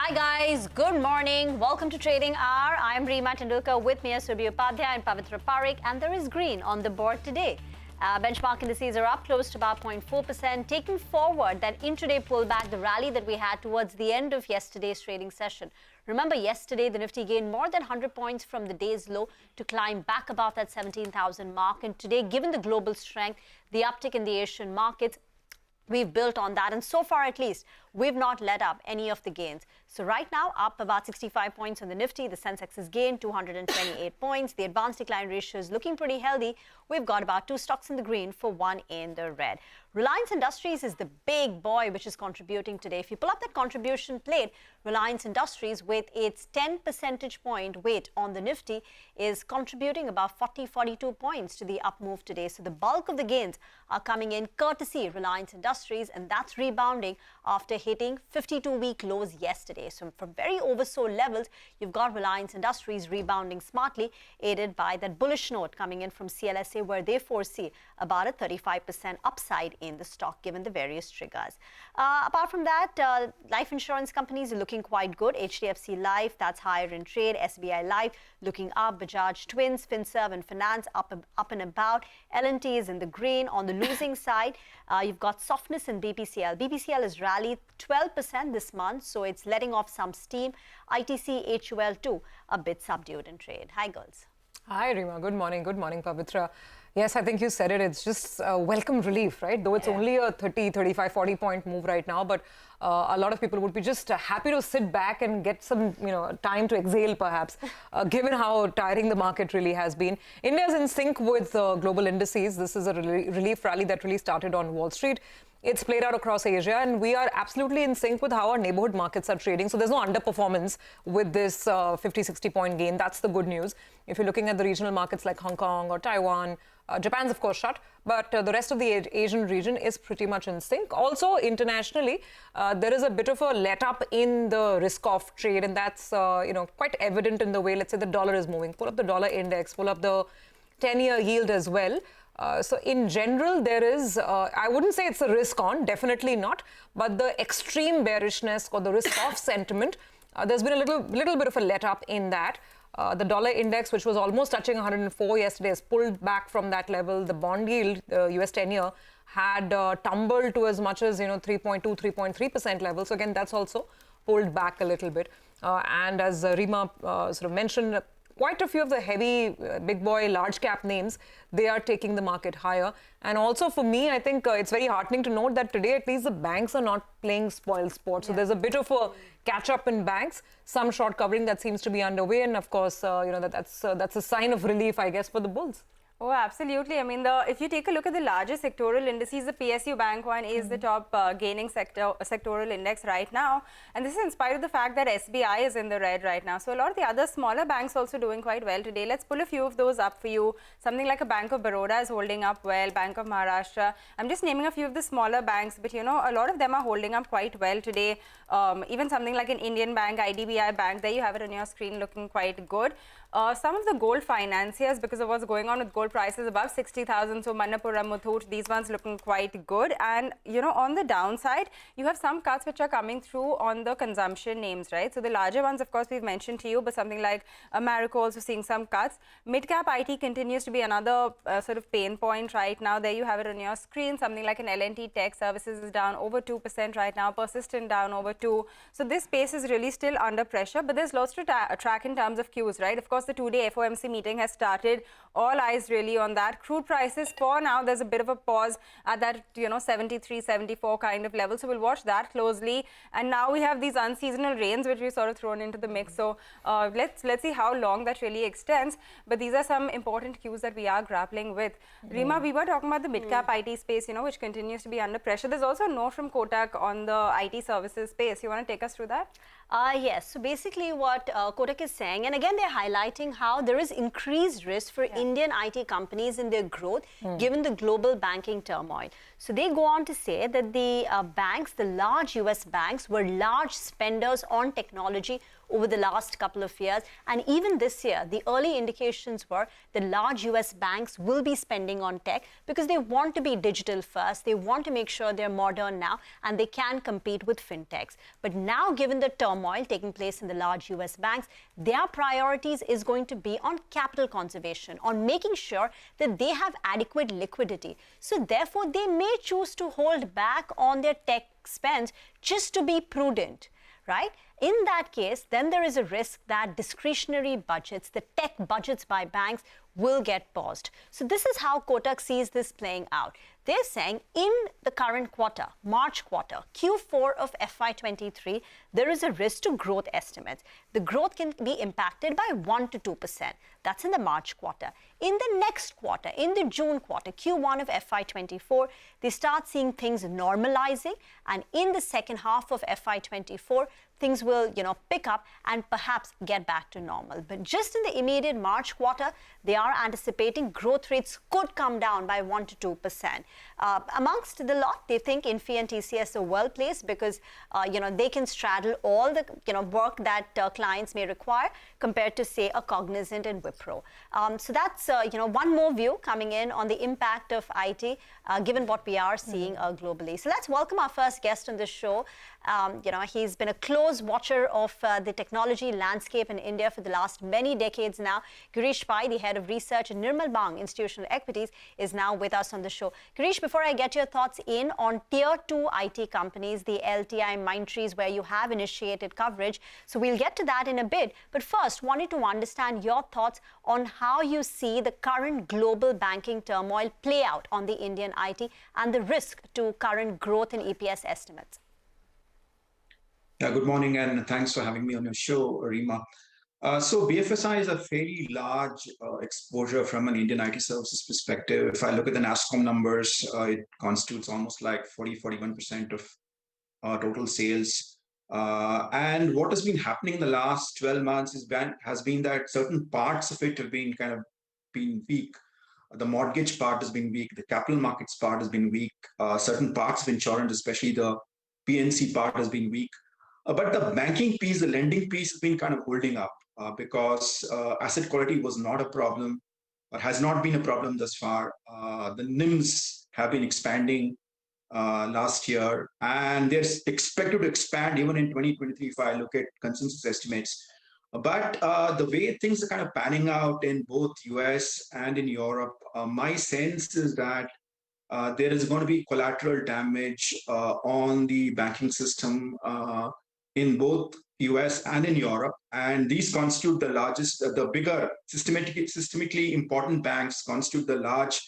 Hi guys, good morning. Welcome to Trading Hour. I'm Reema Tendulkar, with me are Surbhi Upadhyay and Pavitra Parekh, and there is green on the board today. Benchmark indices are up close to about 0.4%, taking forward that intraday pullback, the rally that we had towards the end of yesterday's trading session. Remember, yesterday the Nifty gained more than 100 points from the day's low to climb back above that 17,000 mark. And today, given the global strength, the uptick in the Asian markets, we've built on that, and so far at least, we've not let up any of the gains. So right now, up about 65 points on the Nifty. The Sensex has gained 228 points. The advanced decline ratio is looking pretty healthy. We've got about 2 stocks in the green for 1 in the red. Reliance Industries is the big boy which is contributing today. If you pull up that contribution plate, Reliance Industries, with its 10 percentage point weight on the Nifty, is contributing about 42 points to the up move today. So the bulk of the gains are coming in courtesy Reliance Industries, and that's rebounding after hitting 52-week lows yesterday. So from very oversold levels, you've got Reliance Industries rebounding smartly, aided by that bullish note coming in from CLSA, where they foresee about a 35% upside in the stock given the various triggers. Apart from that, life insurance companies are looking quite good. HDFC Life, that's higher in trade. SBI Life looking up. Bajaj Twins, Finserv and Finance up and about. L&T is in the green. On the losing side, you've got softness in BPCL. BPCL has rallied 12% this month, so it's letting off some steam. ITC HUL too a bit subdued in trade. Hi girls. Hi Reema, good morning. Good morning, Pavitra. Yes, I think you said it. It's just welcome relief, right? Though it's only a 30, 35, 40 point move right now, but a lot of people would be just happy to sit back and get some, time to exhale perhaps, given how tiring the market really has been. India's in sync with global indices. This is a relief rally that really started on Wall Street. It's played out across Asia, and we are absolutely in sync with how our neighborhood markets are trading. So there's no underperformance with this 50, 60 point gain. That's the good news. If you're looking at the regional markets like Hong Kong or Taiwan, Japan's of course shut, but the rest of the Asian region is pretty much in sync. Also internationally, there is a bit of a let up in the risk off trade, and that's quite evident in the way, let's say, the dollar is moving. Pull up the dollar index, pull up the 10-year yield as well. So in general, there is, I wouldn't say it's a risk on, definitely not, but the extreme bearishness or the risk off sentiment, there's been a little bit of a let up in that. The dollar index, which was almost touching 104 yesterday, has pulled back from that level. The bond yield, the US 10-year, had tumbled to as much as 3.2, 3.3% level. So again, that's also pulled back a little bit. And as Reema sort of mentioned, quite a few of the heavy, big boy, large cap names, they are taking the market higher. And also for me, I think it's very heartening to note that today, at least the banks are not playing spoil sport. So there's a bit of a catch up in banks, some short covering that seems to be underway. And of course, that's a sign of relief, I guess, for the bulls. Oh, absolutely. I mean, if you take a look at the largest sectoral indices, the PSU Bank one is the top gaining sectoral index right now. And this is in spite of the fact that SBI is in the red right now. So a lot of the other smaller banks also doing quite well today. Let's pull a few of those up for you. Something like a Bank of Baroda is holding up well, Bank of Maharashtra. I'm just naming a few of the smaller banks, but a lot of them are holding up quite well today. Even something like an Indian bank, IDBI Bank, there you have it on your screen looking quite good. Some of the gold financiers, because of what's going on with gold prices above 60,000, so Manappuram, Muthoot, these ones looking quite good. And on the downside, you have some cuts which are coming through on the consumption names, right? So the larger ones, of course, we've mentioned to you, but something like Marico also seeing some cuts. Mid-cap IT continues to be another sort of pain point right now. There you have it on your screen. Something like an L&T Tech Services is down over 2% right now. Persistent down over 2%. So this space is really still under pressure, but there's lots to track in terms of cues, right? Of course, the two-day FOMC meeting has started. All eyes really on that. Crude prices, for now, there's a bit of a pause at that, 73, 74 kind of level. So we'll watch that closely. And now we have these unseasonal rains, which we've sort of thrown into the mix. So let's see how long that really extends. But these are some important cues that we are grappling with. Reema, we were talking about the mid-cap IT space, which continues to be under pressure. There's also a note from Kotak on the IT services space. You want to take us through that? Yes. So basically what Kotak is saying, and again, they're highlighting how there is increased risk for Indian IT companies in their growth, given the global banking turmoil. So they go on to say that the banks, the large US banks, were large spenders on technology over the last couple of years. And even this year, the early indications were that large US banks will be spending on tech because they want to be digital first. They want to make sure they're modern now and they can compete with fintechs. But now, given the turmoil taking place in the large US banks, their priorities is going to be on capital conservation, on making sure that they have adequate liquidity. So therefore, they may choose to hold back on their tech spends just to be prudent, right? In that case, then there is a risk that discretionary budgets, the tech budgets by banks, will get paused. So this is how Kotak sees this playing out. They're saying in the current quarter, March quarter, Q4 of FY23, there is a risk to growth estimates. The growth can be impacted by 1 to 2%. That's in the March quarter. In the next quarter, in the June quarter, Q1 of FY24, they start seeing things normalizing. And in the second half of FY24, things will, pick up and perhaps get back to normal. But just in the immediate March quarter, they are anticipating growth rates could come down by 1 to 2%. Amongst the lot, they think Infy and TCS are well placed because, they can straddle all the, work that clients may require compared to, say, a Cognizant and Wipro. So that's, one more view coming in on the impact of IT, given what we are seeing globally. So let's welcome our first guest on the show. He's been a close watcher of the technology landscape in India for the last many decades now. Girish Pai, the head of research at Nirmal Bang Institutional Equities, is now with us on the show. Girish, before I get your thoughts in on tier 2 IT companies, the LTI Mindtrees, where you have initiated coverage, so we'll get to that in a bit. But first, wanted to understand your thoughts on how you see the current global banking turmoil play out on the Indian IT and the risk to current growth in EPS estimates. Yeah, good morning, and thanks for having me on your show, Rima. So BFSI is a fairly large exposure from an Indian IT services perspective. If I look at the NASSCOM numbers, it constitutes almost like 40-41% of total sales. And what has been happening in the last 12 months has been that certain parts of it have been been weak. The mortgage part has been weak. The capital markets part has been weak. Certain parts of insurance, especially the PNC part, has been weak. But the banking piece, the lending piece, has been kind of holding up because asset quality was not a problem or has not been a problem thus far. The NIMs have been expanding last year, and they're expected to expand even in 2023 if I look at consensus estimates. But the way things are kind of panning out in both US and in Europe, my sense is that there is going to be collateral damage on the banking system in both US and in Europe. And these constitute the largest, the bigger, systemically important banks constitute the large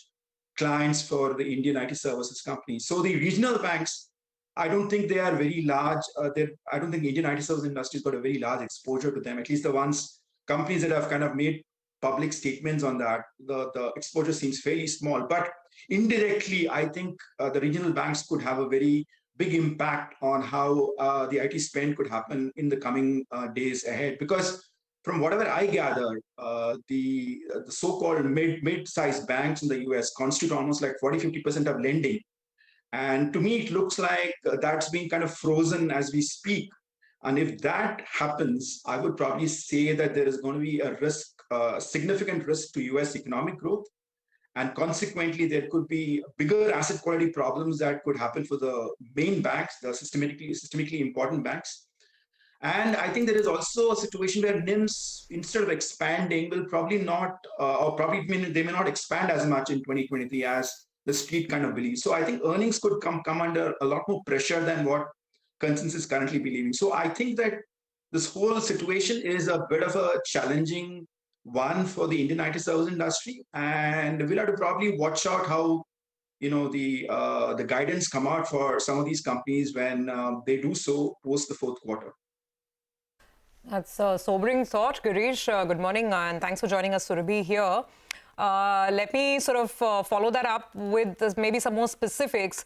clients for the Indian IT services companies. So the regional banks, I don't think they are very large. I don't think Indian IT service industry has got a very large exposure to them, at least the companies that have kind of made public statements on that. The exposure seems fairly small, but indirectly, I think the regional banks could have a very big impact on how the IT spend could happen in the coming days ahead. Because from whatever I gather, the so-called mid-sized banks in the US constitute almost like 40-50% of lending. And to me, it looks like that's being kind of frozen as we speak. And if that happens, I would probably say that there is going to be a risk, significant risk to US economic growth. And consequently, there could be bigger asset quality problems that could happen for the main banks, the systemically important banks. And I think there is also a situation where NIMs, instead of expanding, will probably not, they may not expand as much in 2023 as the street kind of believes. So I think earnings could come under a lot more pressure than what consensus is currently believing. So I think that this whole situation is a bit of a challenging one for the Indian IT service industry, and we'll have to probably watch out how the guidance come out for some of these companies when they do so post the fourth quarter. That's a sobering thought, Girish. Good morning, and thanks for joining us, Surabhi, here. Let me sort of follow that up with maybe some more specifics.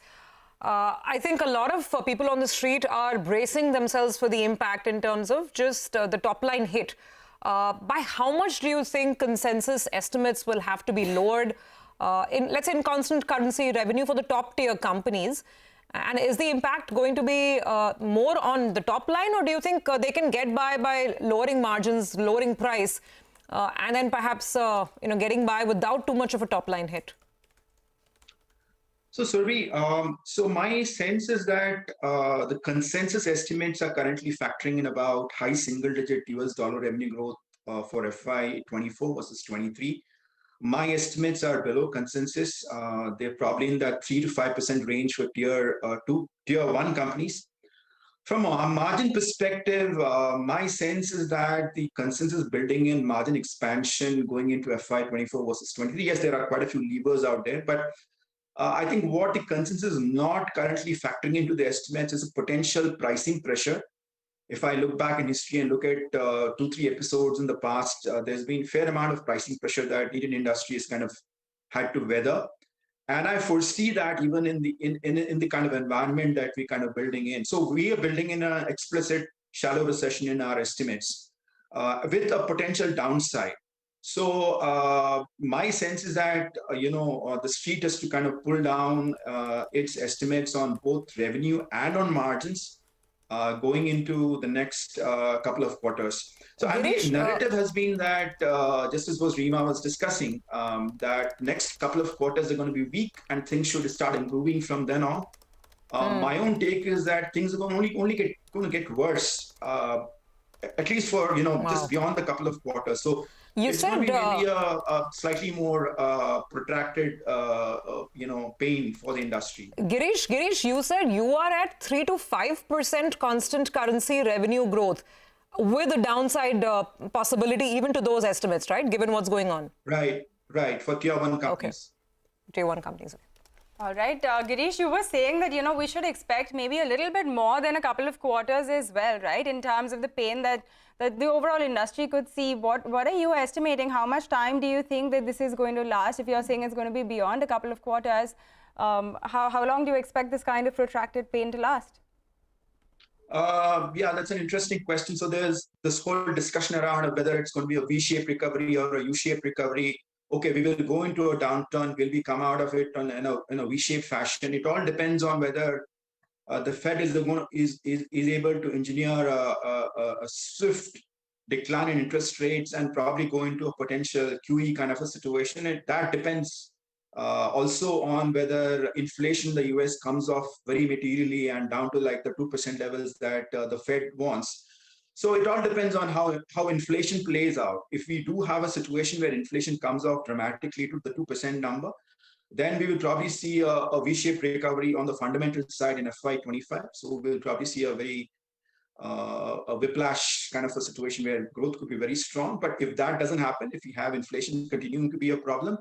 I think a lot of people on the street are bracing themselves for the impact in terms of just the top line hit. By how much do you think consensus estimates will have to be lowered let's say in constant currency revenue for the top tier companies? And is the impact going to be more on the top line, or do you think they can get by lowering margins, lowering price, and then perhaps getting by without too much of a top line hit? So, Survi, so my sense is that the consensus estimates are currently factoring in about high single-digit US dollar revenue growth for FY24 versus 23. My estimates are below consensus. They're probably in that 3 to 5% range for tier 1 companies. From a margin perspective, my sense is that the consensus building in margin expansion going into FY24 versus 23. Yes, there are quite a few levers out there, but I think what the consensus is not currently factoring into the estimates is a potential pricing pressure. If I look back in history and look at 2-3 episodes in the past, there's been a fair amount of pricing pressure that Indian industry has kind of had to weather. And I foresee that even in the kind of environment that we're kind of building in. So we are building in an explicit shallow recession in our estimates with a potential downside. So my sense is that, the street has to kind of pull down its estimates on both revenue and on margins going into the next couple of quarters. So the narrative has been that, just as was Rima was discussing, that next couple of quarters are going to be weak and things should start improving from then on. My own take is that things are going to get worse, at least for, just beyond the couple of quarters. So it's going to be really a slightly more protracted, pain for the industry. Girish, you said you are at 3 to 5% constant currency revenue growth with a downside possibility even to those estimates, right? Given what's going on. Right. For tier 1 companies. Okay. Tier 1 companies. Okay. All right, Girish, you were saying that, we should expect maybe a little bit more than a couple of quarters as well, right? In terms of the pain that the overall industry could see. What are you estimating? How much time do you think that this is going to last? If you're saying it's going to be beyond a couple of quarters, how long do you expect this kind of protracted pain to last? Yeah, that's an interesting question. So there's this whole discussion around whether it's going to be a V-shaped recovery or a U-shaped recovery. Okay, we will go into a downturn. Will we come out of it in a V-shaped fashion? It all depends on whether the Fed is able to engineer a swift decline in interest rates and probably go into a potential QE kind of a situation. And that depends also on whether inflation in the US comes off very materially and down to like the 2% levels that the Fed wants. So it all depends on how inflation plays out. If we do have a situation where inflation comes off dramatically to the 2% number, then we will probably see a V-shaped recovery on the fundamental side in FY25. So we'll probably see a whiplash kind of a situation where growth could be very strong. But if that doesn't happen, if we have inflation continuing to be a problem,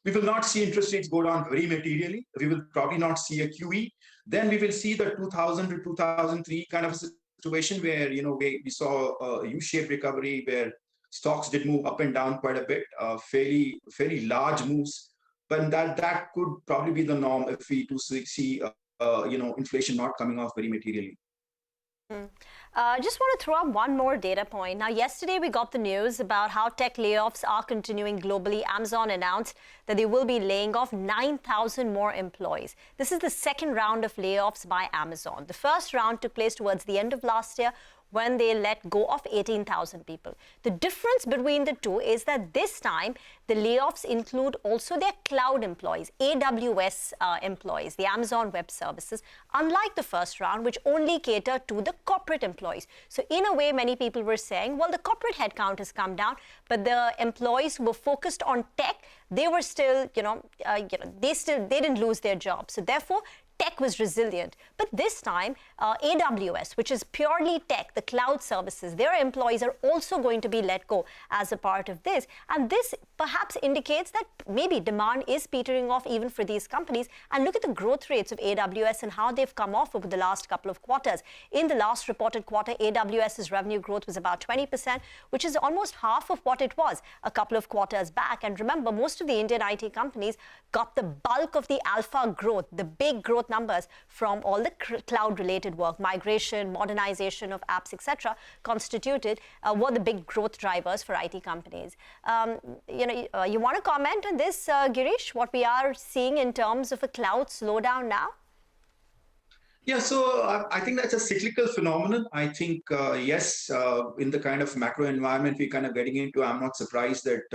we will not see interest rates go down very materially. We will probably not see a QE. Then we will see the 2000 to 2003 kind of situation where, we saw a U-shaped recovery where stocks did move up and down quite a bit, fairly large moves. But that could probably be the norm if we do see, inflation not coming off very materially. Just want to throw up one more data point. Now, yesterday we got the news about how tech layoffs are continuing globally. Amazon announced that they will be laying off 9,000 more employees. This is the second round of layoffs by Amazon. The first round took place towards the end of last year, when they let go of 18,000 people. The difference between the two is that this time the layoffs include also their cloud employees, AWS employees, the Amazon Web Services, unlike the first round, which only catered to the corporate employees. So in a way, many people were saying, well, the corporate headcount has come down, but the employees who were focused on tech, they were still, they didn't lose their jobs. So therefore, tech was resilient. But this time, AWS, which is purely tech, the cloud services, their employees are also going to be let go as a part of this. And this perhaps indicates that maybe demand is petering off even for these companies. And look at the growth rates of AWS and how they've come off over the last couple of quarters. In the last reported quarter, AWS's revenue growth was about 20%, which is almost half of what it was a couple of quarters back. And remember, most of the Indian IT companies got the bulk of the alpha growth, the big growth numbers from all the cloud-related work, migration, modernization of apps, etc., constituted were the big growth drivers for IT companies. You want to comment on this, Girish, what we are seeing in terms of a cloud slowdown now? Yeah, so I think that's a cyclical phenomenon. I think, yes, in the kind of macro environment we're kind of getting into, I'm not surprised that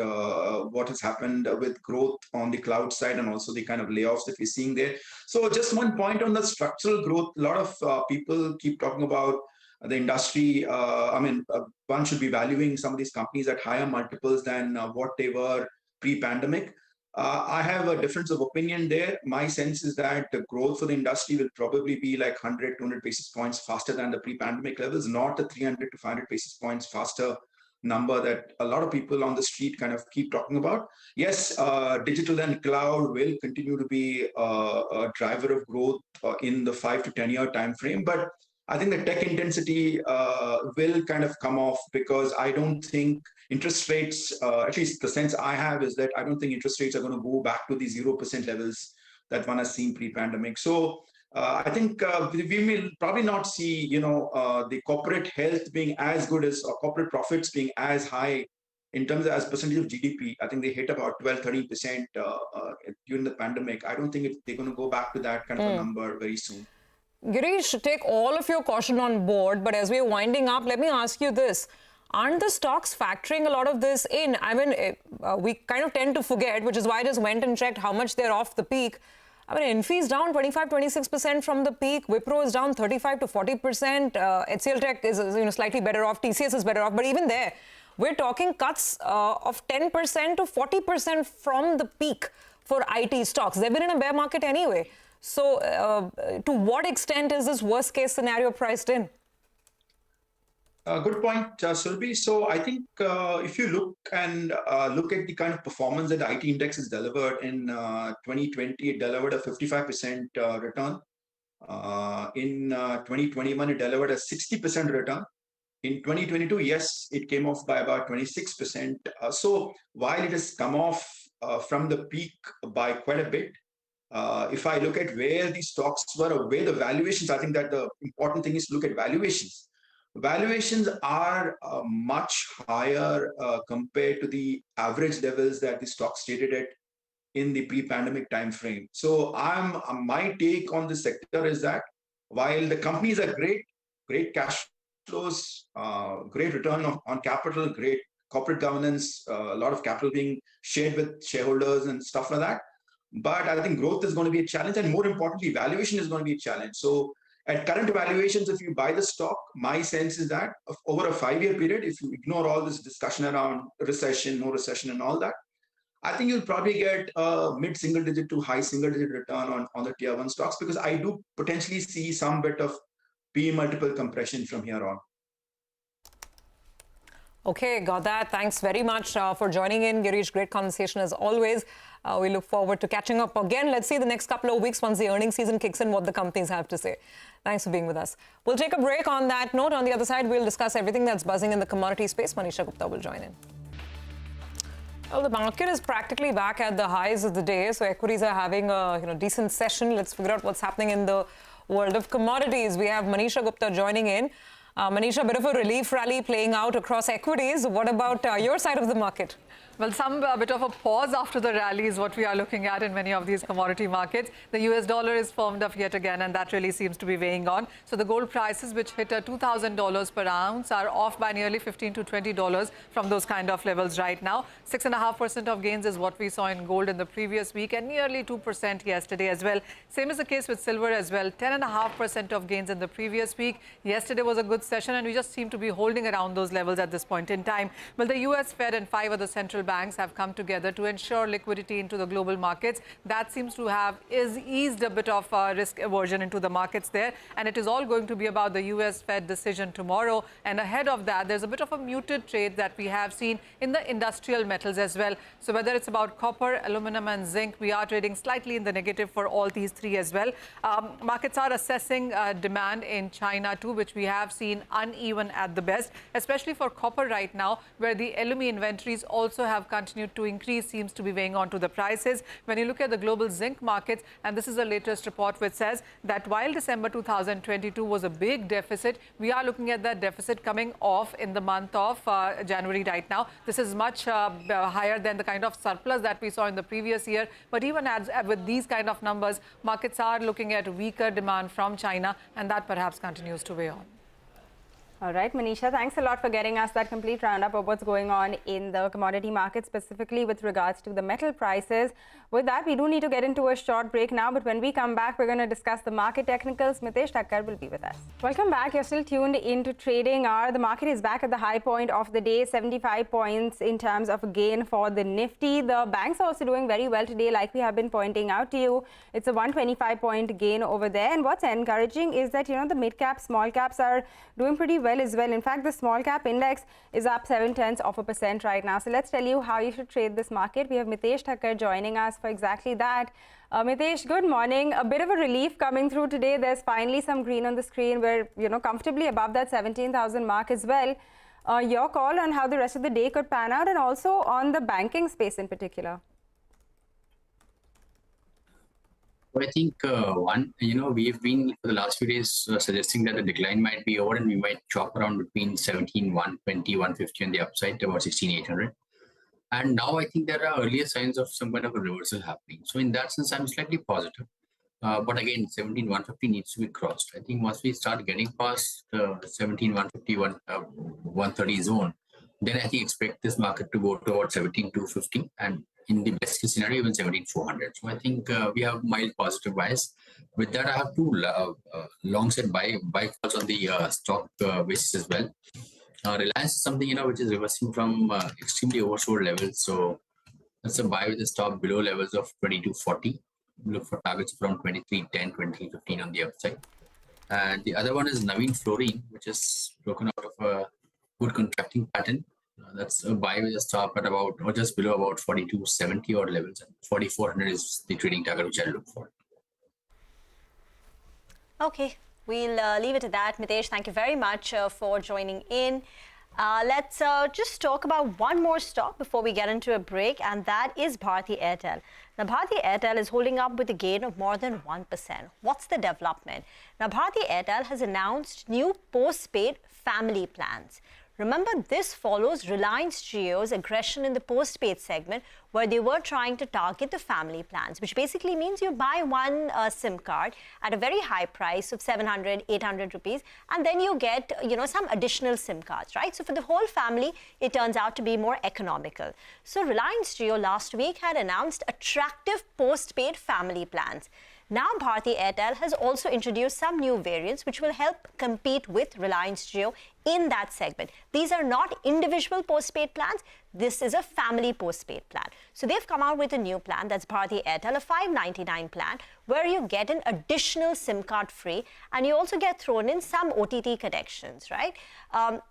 what has happened with growth on the cloud side and also the kind of layoffs that we're seeing there. So just one point on the structural growth, a lot of people keep talking about the industry. One should be valuing some of these companies at higher multiples than what they were pre-pandemic. I have a difference of opinion there. My sense is that the growth for the industry will probably be like 100, 200 basis points faster than the pre-pandemic levels, not the 300 to 500 basis points faster number that a lot of people on the street kind of keep talking about. Yes, digital and cloud will continue to be a driver of growth in the 5 to 10 year time frame, but I think the tech intensity will kind of come off because I don't think interest rates, at least the sense I have is that I don't think interest rates are going to go back to the 0% levels that one has seen pre-pandemic. So I think we will probably not see, the corporate health being as good as, or corporate profits being as high in terms of as percentage of GDP. I think they hit about 12, 13% during the pandemic. I don't think they're going to go back to that kind of a number very soon. Girish, take all of your caution on board, but as we're winding up, let me ask you this. Aren't the stocks factoring a lot of this in? I mean, we kind of tend to forget, which is why I just went and checked how much they're off the peak. I mean, Infy is down 25, 26% from the peak. Wipro is down 35 to 40%. HCL Tech is slightly better off. TCS is better off. But even there, we're talking cuts of 10% to 40% from the peak for IT stocks. They've been in a bear market anyway. So to what extent is this worst case scenario priced in? Good point, Surabhi. So I think if you look at the kind of performance that the IT index has delivered in 2020, it delivered a 55% return. In 2021, it delivered a 60% return. In 2022, yes, it came off by about 26%. So while it has come off from the peak by quite a bit, if I look at where the stocks were or where the valuations, I think that the important thing is to look at valuations. Valuations are much higher compared to the average levels that the stocks traded at in the pre-pandemic time frame. So my take on the sector is that while the companies are great cash flows, great return on capital, great corporate governance, a lot of capital being shared with shareholders and stuff like that. But I think growth is going to be a challenge, and more importantly, valuation is going to be a challenge. So at current valuations, if you buy the stock, my sense is that over a 5-year period, if you ignore all this discussion around recession, no recession and all that, I think you'll probably get a mid-single digit to high single-digit return on the tier 1 stocks, because I do potentially see some bit of PE multiple compression from here on. Okay, got that. Thanks very much for joining in, Girish. Great conversation as always. We look forward to catching up again. Let's see the next couple of weeks once the earnings season kicks in what the companies have to say. Thanks for being with us. We'll take a break on that note. On the other side, we'll discuss everything that's buzzing in the commodity space. Manisha Gupta will join in. Well, the market is practically back at the highs of the day, so equities are having a decent session. Let's figure out what's happening in the world of commodities. We have Manisha Gupta joining in. Manisha, a bit of a relief rally playing out across equities. What about your side of the market? Well, a bit of a pause after the rally is what we are looking at in many of these commodity markets. The US dollar is firmed up yet again, and that really seems to be weighing on. So the gold prices, which hit $2,000 per ounce, are off by nearly $15 to $20 from those kind of levels right now. 6.5% of gains is what we saw in gold in the previous week, and nearly 2% yesterday as well. Same is the case with silver as well. 10.5% of gains in the previous week. Yesterday was a good session, and we just seem to be holding around those levels at this point in time. Well, the US Fed and 5 other central banks have come together to ensure liquidity into the global markets. That seems to have eased a bit of risk aversion into the markets there, and it is all going to be about the US Fed decision tomorrow. And ahead of that, there's a bit of a muted trade that we have seen in the industrial metals as well. So whether it's about copper, aluminum and zinc, we are trading slightly in the negative for all these three as well. Markets are assessing demand in China too, which we have seen uneven at the best, especially for copper right now, where the LME inventories also have continued to increase seems to be weighing on to the prices. When you look at the global zinc markets, and this is the latest report which says that while December 2022 was a big deficit, we are looking at that deficit coming off in the month of January right now. This is much higher than the kind of surplus that we saw in the previous year. But even with these kind of numbers, markets are looking at weaker demand from China, and that perhaps continues to weigh on. All right, Manisha, thanks a lot for getting us that complete roundup of what's going on in the commodity market, specifically with regards to the metal prices. With that, we do need to get into a short break now, but when we come back, we're going to discuss the market technicals. Mitesh Thakkar will be with us. Welcome back. You're still tuned into Trading Hour. The market is back at the high point of the day, 75 points in terms of a gain for the Nifty. The banks are also doing very well today, like we have been pointing out to you. It's a 125-point gain over there. And what's encouraging is that, the mid-cap, small caps are doing pretty well as well. In fact, the small cap index is up 0.7% right now. So let's tell you how you should trade this market. We have Mitesh Thakkar joining us for exactly that. Mitesh, good morning. A bit of a relief coming through today. There's finally some green on the screen. We're comfortably above that 17,000 mark as well. Your call on how the rest of the day could pan out, and also on the banking space in particular. I think we've been for the last few days suggesting that the decline might be over and we might chop around between 17,120, 150 on the upside to about 16,800. And now I think there are earlier signs of some kind of a reversal happening. So in that sense, I'm slightly positive. But again, 17,150 needs to be crossed. I think once we start getting past the 17,150, 130 zone, then I think expect this market to go towards 17,250 and in the best case scenario, even 17,400. So I think we have mild positive bias. With that, I have two long set buy calls on the stock basis as well. Reliance is something which is reversing from extremely oversold levels. So that's a buy with a stop below levels of 22.40. Look for targets from 23.10, 23.15 on the upside. And the other one is Navin Fluorine, which is broken out of a good contracting pattern. That's a buy with a stop at about or just below about 42.70 odd levels, and 4,400 is the trading target which I look for. Okay, we'll leave it at that. Mitesh, thank you very much for joining in. Let's just talk about one more stock before we get into a break, and that is Bharti Airtel. Now, Bharti Airtel is holding up with a gain of more than 1%. What's the development? Now, Bharti Airtel has announced new postpaid family plans. Remember, this follows Reliance Jio's aggression in the postpaid segment, where they were trying to target the family plans, which basically means you buy one SIM card at a very high price of 700, 800 rupees, and then you get, some additional SIM cards, right? So for the whole family, it turns out to be more economical. So Reliance Jio last week had announced attractive postpaid family plans. Now, Bharti Airtel has also introduced some new variants which will help compete with Reliance Jio in that segment. These are not individual postpaid plans. This is a family postpaid plan. So they've come out with a new plan, that's Bharti Airtel, a 599 plan, where you get an additional SIM card free, and you also get thrown in some OTT connections, right?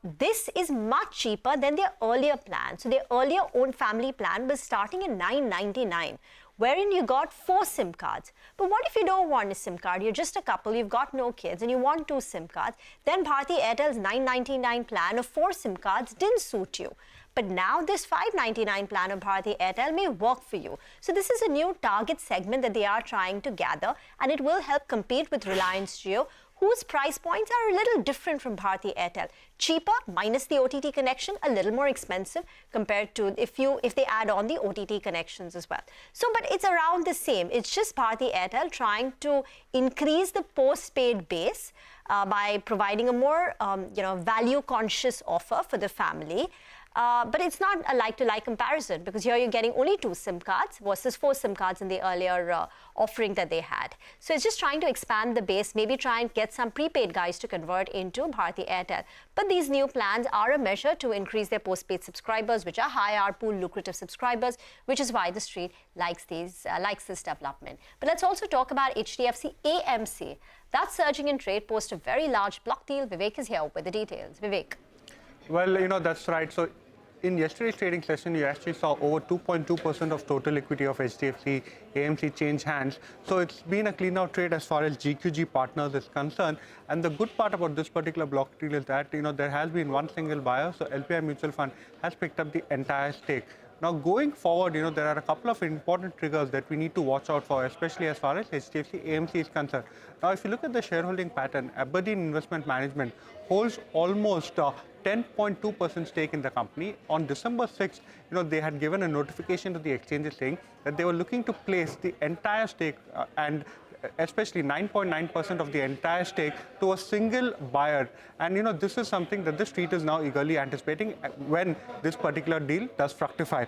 This is much cheaper than their earlier plan. So their earlier own family plan was starting at 999. Wherein you got 4 SIM cards. But what if you don't want a SIM card? You're just a couple, you've got no kids, and you want 2 SIM cards. Then Bharti Airtel's 999 plan of 4 SIM cards didn't suit you. But now this 599 plan of Bharti Airtel may work for you. So this is a new target segment that they are trying to gather, and it will help compete with Reliance Jio, whose price points are a little different from Bharti Airtel. Cheaper, minus the OTT connection, a little more expensive compared to if they add on the OTT connections as well. So, but it's around the same. It's just Bharti Airtel trying to increase the postpaid base by providing a more, value-conscious offer for the family. But it's not a like-to-like comparison, because here you're getting only 2 SIM cards versus 4 SIM cards in the earlier offering that they had. So it's just trying to expand the base, maybe try and get some prepaid guys to convert into Bharti Airtel. But these new plans are a measure to increase their postpaid subscribers, which are high ARPU, lucrative subscribers, which is why the street likes this development. But let's also talk about HDFC AMC. That's surging in trade post a very large block deal. Vivek is here with the details. Vivek. Well, that's right. So in yesterday's trading session, you actually saw over 2.2% of total equity of HDFC AMC change hands. So it's been a clean out trade as far as GQG Partners is concerned. And the good part about this particular block deal is that, there has been one single buyer. So LPI Mutual Fund has picked up the entire stake. Now, going forward, there are a couple of important triggers that we need to watch out for, especially as far as HDFC AMC is concerned. Now, if you look at the shareholding pattern, Aberdeen Investment Management holds almost 10.2% stake in the company. On December 6th, they had given a notification to the exchanges saying that they were looking to place the entire stake and especially 9.9% of the entire stake to a single buyer. And this is something that the street is now eagerly anticipating when this particular deal does fructify.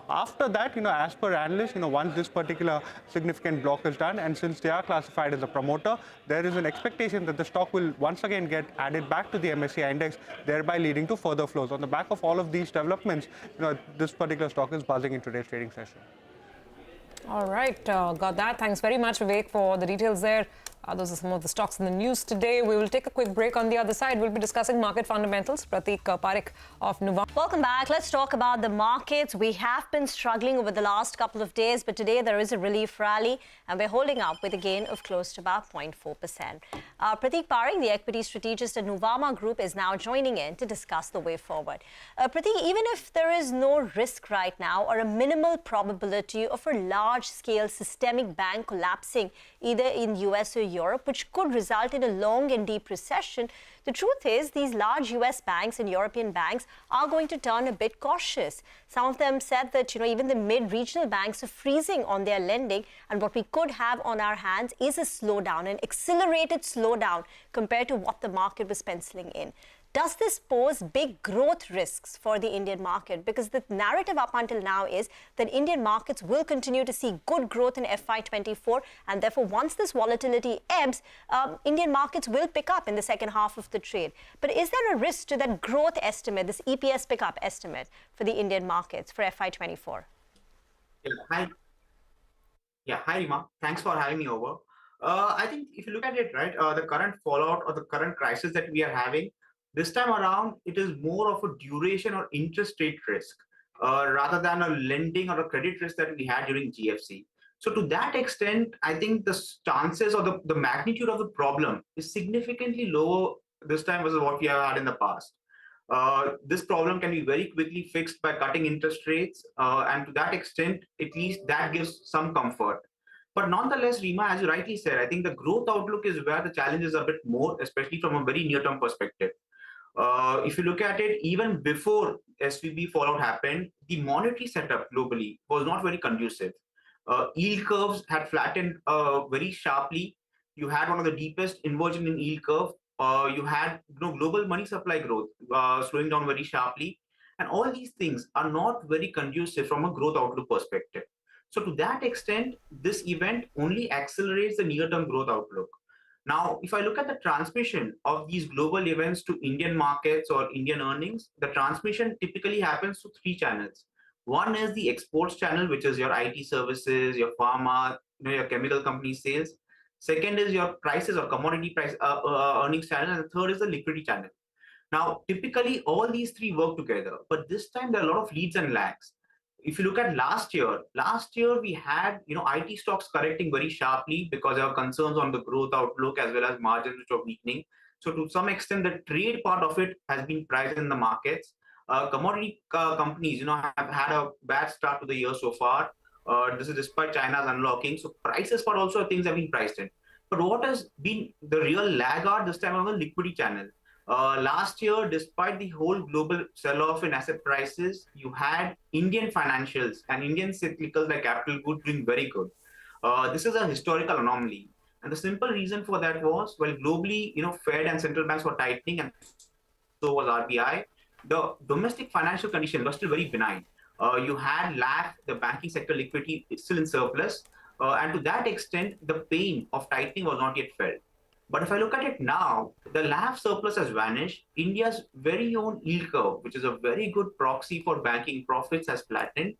After that, as per analysts, once this particular significant block is done, and since they are classified as a promoter, there is an expectation that the stock will once again get added back to the MSCI index, thereby leading to further flows. On the back of all of these developments, this particular stock is buzzing in today's trading session. All right, got that. Thanks very much, Vivek, for the details there. Those are some of the stocks in the news today. We will take a quick break. On the other side, we'll be discussing market fundamentals. Pratik Parekh of Nuvama. Welcome back. Let's talk about the markets. We have been struggling over the last couple of days, but today there is a relief rally, and we're holding up with a gain of close to about 0.4%. Pratik Parekh, the equity strategist at Nuvama Group, is now joining in to discuss the way forward. Pratik, even if there is no risk right now or a minimal probability of a large-scale systemic bank collapsing either in US or Europe, which could result in a long and deep recession, the truth is these large US banks and European banks are going to turn a bit cautious. Some of them said that, even the mid-regional banks are freezing on their lending, and what we could have on our hands is a slowdown, an accelerated slowdown compared to what the market was penciling in. Does this pose big growth risks for the Indian market? Because the narrative up until now is that Indian markets will continue to see good growth in FY24, and therefore once this volatility ebbs, Indian markets will pick up in the second half of the trade. But is there a risk to that growth estimate, this EPS pickup estimate for the Indian markets for FY24? Hi Rima. Thanks for having me over. I think if you look at it, right, the current fallout or the current crisis that we are having, this time around, it is more of a duration or interest rate risk rather than a lending or a credit risk that we had during GFC. So to that extent, I think the chances or the magnitude of the problem is significantly lower this time versus what we have had in the past. This problem can be very quickly fixed by cutting interest rates. And to that extent, at least that gives some comfort. But nonetheless, Rima, as you rightly said, I think the growth outlook is where the challenge is a bit more, especially from a very near-term perspective. If you look at it, even before SVB fallout happened, the monetary setup globally was not very conducive. Yield curves had flattened very sharply. You had one of the deepest inversion in yield curve. You had global money supply growth slowing down very sharply. And all these things are not very conducive from a growth outlook perspective. So to that extent, this event only accelerates the near-term growth outlook. Now, if I look at the transmission of these global events to Indian markets or Indian earnings, the transmission typically happens through three channels. One is the exports channel, which is your IT services, your pharma, your chemical company sales. Second is your prices or commodity price earnings channel. And the third is the liquidity channel. Now, typically, all these three work together. But this time, there are a lot of leads and lags. If you look at last year we had IT stocks correcting very sharply because there were concerns on the growth outlook as well as margins which were weakening. So to some extent, the trade part of it has been priced in the markets. Commodity companies have had a bad start to the year so far. This is despite China's unlocking. So prices part also things have been priced in. But what has been the real laggard this time on the liquidity channel? Last year, despite the whole global sell-off in asset prices, you had Indian financials and Indian cyclicals like capital goods doing very good. This is a historical anomaly. And the simple reason for that was, well, globally, Fed and central banks were tightening and so was RBI. The domestic financial condition was still very benign. You had LAF, the banking sector liquidity is still in surplus. And to that extent, the pain of tightening was not yet felt. But if I look at it now, the LAF surplus has vanished. India's very own yield curve, which is a very good proxy for banking profits, has flattened.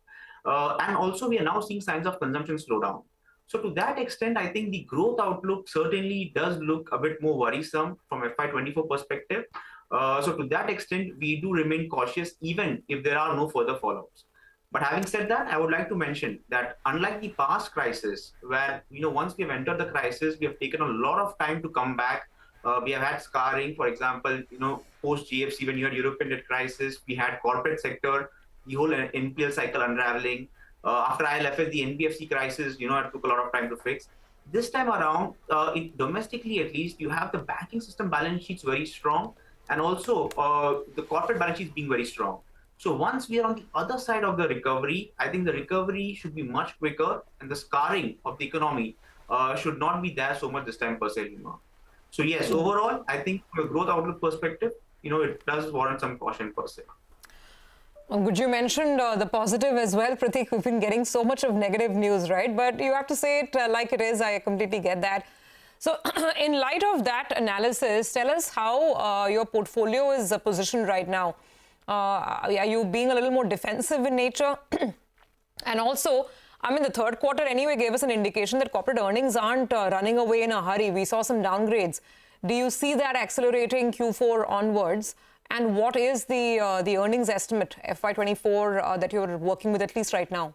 And also, we are now seeing signs of consumption slowdown. So to that extent, I think the growth outlook certainly does look a bit more worrisome from FY24 perspective. So to that extent, we do remain cautious, even if there are no further fallouts. But having said that, I would like to mention that unlike the past crisis, where once we have entered the crisis, we have taken a lot of time to come back. We have had scarring, for example, post GFC when you had European debt crisis, we had corporate sector the whole NPL cycle unraveling. After ILFS, the NBFC crisis, it took a lot of time to fix. This time around, domestically at least, you have the banking system balance sheets very strong, and also the corporate balance sheets being very strong. So once we are on the other side of the recovery, I think the recovery should be much quicker, and the scarring of the economy should not be there so much this time per se. So yes, overall, I think from a growth outlook perspective, it does warrant some caution per se. Good, you mentioned the positive as well, Pratik. We've been getting so much of negative news, right? But you have to say it like it is. I completely get that. So in light of that analysis, tell us how your portfolio is positioned right now. Are you being a little more defensive in nature? And also, I mean, the third quarter anyway gave us an indication that corporate earnings aren't running away in a hurry. We saw some downgrades. Do you see that accelerating Q4 onwards? And what is the earnings estimate, FY24, that you're working with at least right now?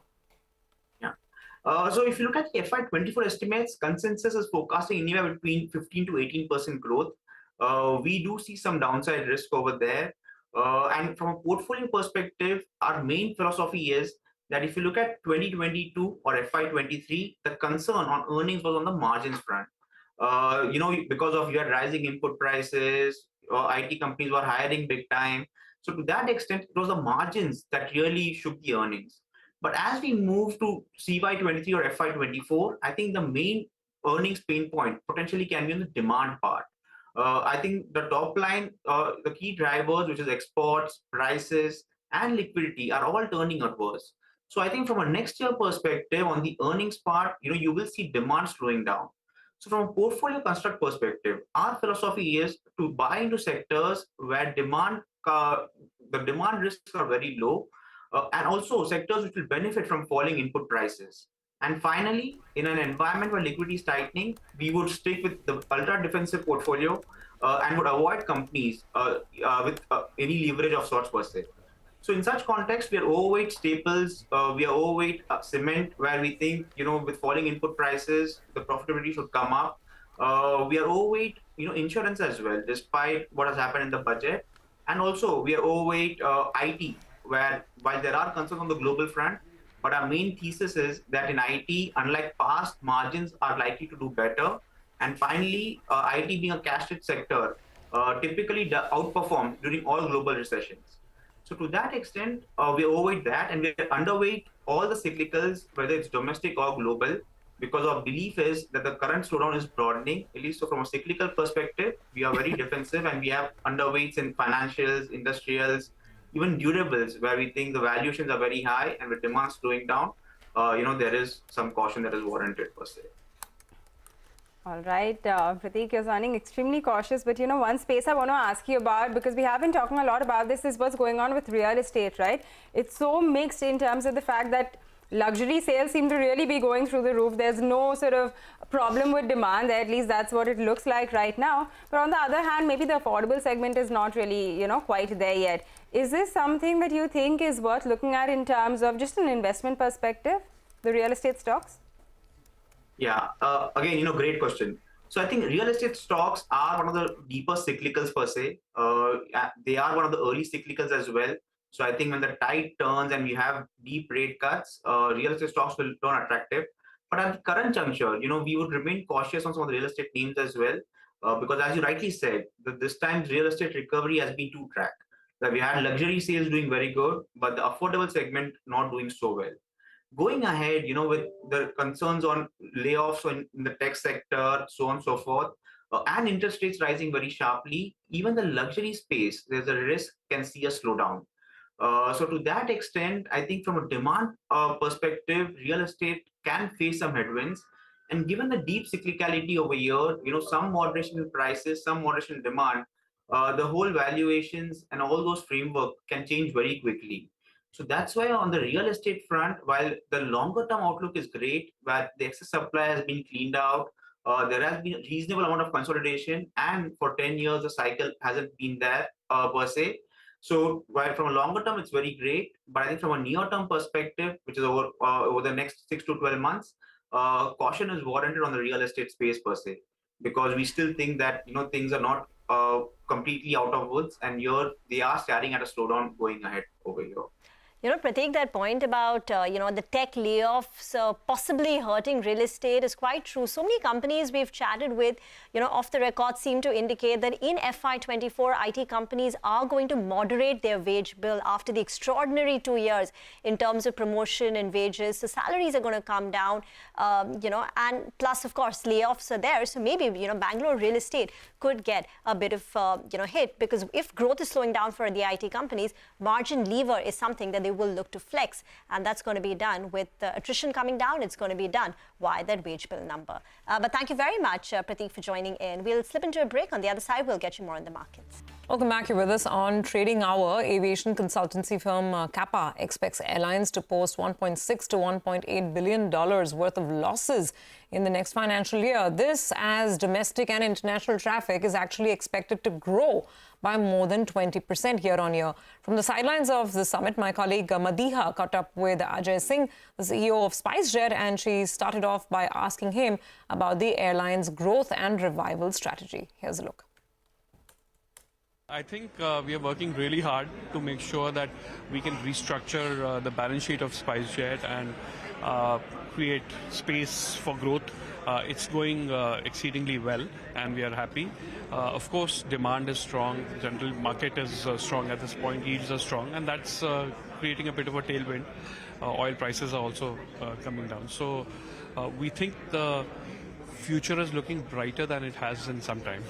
Yeah. So if you look at the FY24 estimates, consensus is forecasting anywhere between 15 to 18% growth. We do see some downside risk over there. And from a portfolio perspective, our main philosophy is that if you look at 2022 or FY23, the concern on earnings was on the margins front. Because of your rising input prices, IT companies were hiring big time. So to that extent, it was the margins that really shook the earnings. But as we move to CY23 or FY24, I think the main earnings pain point potentially can be on the demand part. I think the top line, the key drivers, which is exports, prices, and liquidity, are all turning adverse. So I think from a next year perspective, on the earnings part, you will see demand slowing down. So from a portfolio construct perspective, our philosophy is to buy into sectors where the demand risks are very low, and also sectors which will benefit from falling input prices. And finally, in an environment where liquidity is tightening, we would stick with the ultra defensive portfolio and would avoid companies with any leverage of sorts per se. So in such context, we are overweight staples, we are overweight cement, where we think, with falling input prices, the profitability should come up. We are overweight, insurance as well, despite what has happened in the budget. And also we are overweight IT, where while there are concerns on the global front, but our main thesis is that in IT, unlike past, margins are likely to do better. And finally, IT being a cash-rich sector, typically outperforms during all global recessions. So to that extent, we overweight that, and we are underweight all the cyclicals, whether it's domestic or global, because our belief is that the current slowdown is broadening. At least so from a cyclical perspective, we are very defensive, and we have underweights in financials, industrials, even durables, where we think the valuations are very high, and with demand slowing down, there is some caution that is warranted per se. All right, Pratik, you're sounding extremely cautious, but one space I want to ask you about, because we have been talking a lot about this, is what's going on with real estate, right? It's so mixed in terms of the fact that luxury sales seem to really be going through the roof. There's no sort of problem with demand, at least that's what it looks like right now. But on the other hand, maybe the affordable segment is not really, quite there yet. Is this something that you think is worth looking at in terms of just an investment perspective, the real estate stocks? Yeah, again, great question. So I think real estate stocks are one of the deeper cyclicals per se. They are one of the early cyclicals as well. So I think when the tide turns and we have deep rate cuts, real estate stocks will turn attractive. But at the current juncture, we would remain cautious on some of the real estate names as well, because as you rightly said, this time real estate recovery has been two-track. That we had luxury sales doing very good, but the affordable segment not doing so well. Going ahead, with the concerns on layoffs in the tech sector, so on and so forth, and interest rates rising very sharply, even the luxury space, there's a risk can see a slowdown. So to that extent, I think from a demand perspective, real estate can face some headwinds. And given the deep cyclicality over here, some moderation in prices, some moderation in demand, the whole valuations and all those framework can change very quickly. So that's why on the real estate front, while the longer term outlook is great, where the excess supply has been cleaned out, there has been a reasonable amount of consolidation, and for 10 years, the cycle hasn't been there per se. So while from a longer term, it's very great, but I think from a near term perspective, which is over the next 6 to 12 months, caution is warranted on the real estate space per se, because we still think that, things are not completely out of woods, and here they are staring at a slowdown going ahead over here. Prateek, that point about, the tech layoffs possibly hurting real estate is quite true. So many companies we've chatted with, off the record seem to indicate that in FY24, IT companies are going to moderate their wage bill after the extraordinary 2 years in terms of promotion and wages. So salaries are going to come down, and plus, of course, layoffs are there. So maybe, Bangalore real estate could get a bit of, hit, because if growth is slowing down for the IT companies, margin lever is something that they will look to flex, and that's going to be done with attrition coming down. It's going to be done via that wage bill number. But thank you very much, Prateek, for joining in. We'll slip into a break. On the other side, we'll get you more on the markets. Welcome back. You're with us on Trading Hour. Aviation consultancy firm Kappa expects airlines to post $1.6 to $1.8 billion worth of losses in the next financial year. This as domestic and international traffic is actually expected to grow by more than 20% year on year. From the sidelines of the summit, my colleague Madiha caught up with Ajay Singh, the CEO of SpiceJet, and she started off by asking him about the airline's growth and revival strategy. Here's a look. I think we are working really hard to make sure that we can restructure the balance sheet of SpiceJet and create space for growth. It's going exceedingly well, and we are happy. Of course, demand is strong, general market is strong at this point, yields are strong, and that's creating a bit of a tailwind. Oil prices are also coming down. So we think the future is looking brighter than it has in some time.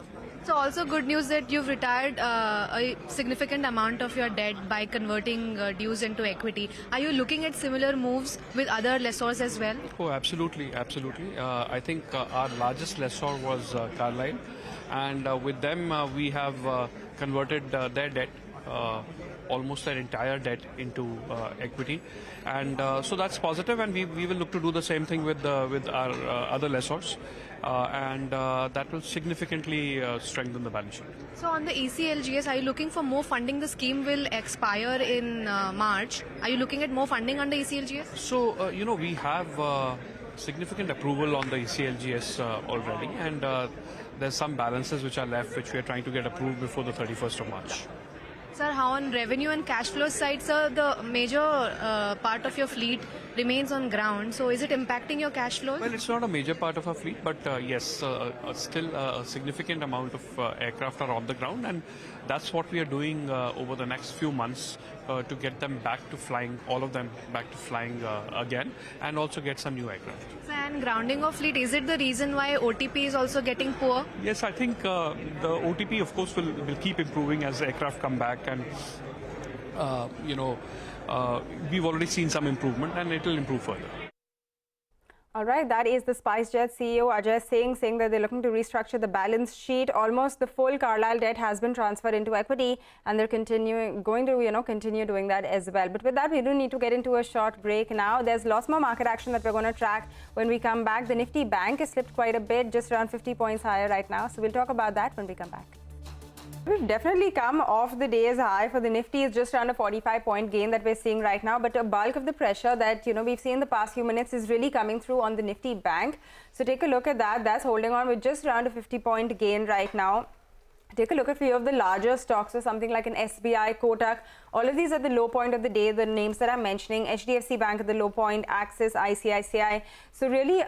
So also good news that you've retired a significant amount of your debt by converting dues into equity. Are you looking at similar moves with other lessors as well? Oh, absolutely, absolutely. I think our largest lessor was Carlyle, and with them we have converted their debt, almost their entire debt, into equity, and so that's positive, and we will look to do the same thing with our other lessors. And that will significantly strengthen the balance sheet. So on the ECLGS, are you looking for more funding? The scheme will expire in March. Are you looking at more funding under ECLGS? So, we have significant approval on the ECLGS already, and there's some balances which are left, which we are trying to get approved before the 31st of March. Sir, how on revenue and cash flow side, sir, the major part of your fleet remains on ground. So is it impacting your cash flows? Well, it's not a major part of our fleet, but yes, still a significant amount of aircraft are on the ground, and that's what we are doing over the next few months to get them back to flying, all of them back to flying again, and also get some new aircraft. So, and grounding of fleet, is it the reason why OTP is also getting poor? Yes, I think the OTP, of course, will keep improving as aircraft come back, and we've already seen some improvement, and it will improve further. All right, that is the SpiceJet CEO Ajay Singh saying that they're looking to restructure the balance sheet. Almost the full Carlyle debt has been transferred into equity, and they're going to continue doing that as well. But with that, we do need to get into a short break now. There's lots more market action that we're going to track when we come back. The Nifty Bank has slipped quite a bit, just around 50 points higher right now. So we'll talk about that when we come back. We've definitely come off the day's high. For the Nifty, it's just around a 45-point gain that we're seeing right now. But a bulk of the pressure that we've seen in the past few minutes is really coming through on the Nifty Bank. So take a look at that. That's holding on with just around a 50-point gain right now. Take a look at a few of the larger stocks, so something like an SBI, Kotak. All of these at the low point of the day, the names that I'm mentioning. HDFC Bank at the low point, Axis, ICICI. So really,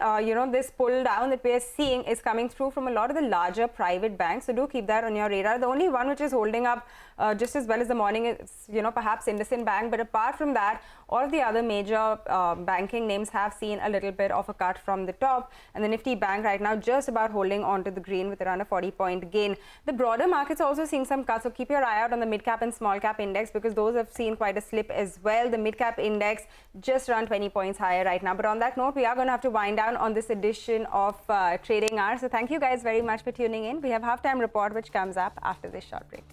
this pull down that we're seeing is coming through from a lot of the larger private banks. So do keep that on your radar. The only one which is holding up just as well as the morning is, perhaps IndusInd Bank. But apart from that, all of the other major banking names have seen a little bit of a cut from the top. And the Nifty Bank right now just about holding on to the green with around a 40-point gain. The broader markets are also seeing some cuts. So keep your eye out on the mid-cap and small-cap index, because those have seen quite a slip as well. The mid-cap index just around 20 points higher right now. But on that note, we are going to have to wind down on this edition of Trading Hour. So thank you guys very much for tuning in. We have halftime report which comes up after this short break.